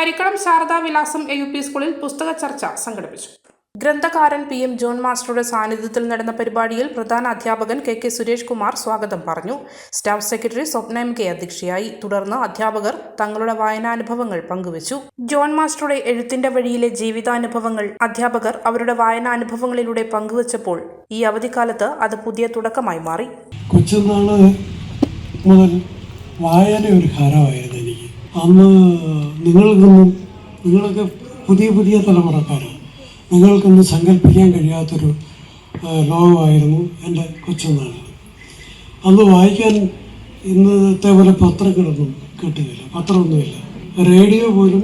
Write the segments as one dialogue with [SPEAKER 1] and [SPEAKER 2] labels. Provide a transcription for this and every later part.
[SPEAKER 1] പരിക്കളം ശാരദാ വിലാസം AUP സ്കൂളിൽ പുസ്തക ചർച്ച സംഘടിപ്പിച്ചു. ഗ്രന്ഥകാരൻ PM ജോൺ മാസ്റ്ററുടെ സാന്നിധ്യത്തിൽ നടന്ന പരിപാടിയിൽ പ്രധാന അധ്യാപകൻ KK സുരേഷ് കുമാർ സ്വാഗതം പറഞ്ഞു. സ്റ്റാഫ് സെക്രട്ടറി സ്വപ്ന MK അധ്യക്ഷയായി. തുടർന്ന് അധ്യാപകർ തങ്ങളുടെ വായനാനുഭവങ്ങൾ പങ്കുവച്ചു. ജോൺ മാസ്റ്ററുടെ എഴുത്തിന്റെ വഴിയിലെ ജീവിതാനുഭവങ്ങൾ അധ്യാപകർ അവരുടെ വായനാനുഭവങ്ങളിലൂടെ പങ്കുവച്ചപ്പോൾ ഈ അവധിക്കാലത്ത് അത് പുതിയ തുടക്കമായി മാറി.
[SPEAKER 2] കൊച്ചുനാള് മുതൽ വായന ഒരു ഹരമായിരുന്നു എനിക്ക്. അന്ന് നിങ്ങളൊക്കെ പുതിയ തലമുറക്കാരാണ്. നിങ്ങൾക്കൊന്നും സങ്കല്പിക്കാൻ കഴിയാത്തൊരു ലോകമായിരുന്നു എൻ്റെ കൊച്ചുനാളിൽ. അന്ന് വായിക്കാൻ ഇന്നത്തെ പോലെ പത്രങ്ങളൊന്നും കിട്ടുകയില്ല, പത്രമൊന്നുമില്ല, റേഡിയോ പോലും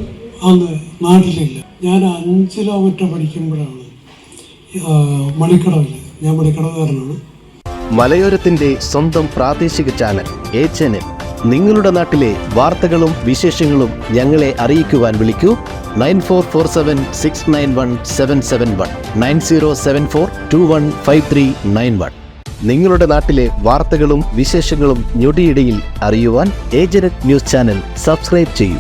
[SPEAKER 2] അന്ന് നാട്ടിലില്ല. ഞാൻ 5 കിലോമീറ്റർ പഠിക്കുമ്പോഴാണ് മണിക്കടവിൽ, ഞാൻ മണിക്കടവുകാരനാണ്.
[SPEAKER 3] മലയോരത്തിന്റെ സ്വന്തം പ്രാദേശിക ചാനൽ A-Channel. നിങ്ങളുടെ നാട്ടിലെ വാർത്തകളും വിശേഷങ്ങളും ഞങ്ങളെ അറിയിക്കുവാൻ വിളിക്കൂ 9447691771 9074215391. നിങ്ങളുടെ നാട്ടിലെ വാർത്തകളും വിശേഷങ്ങളും ഞൊടിയിടയിൽ അറിയുവാൻ A-Channel ന്യൂസ് ചാനൽ സബ്സ്ക്രൈബ് ചെയ്യൂ.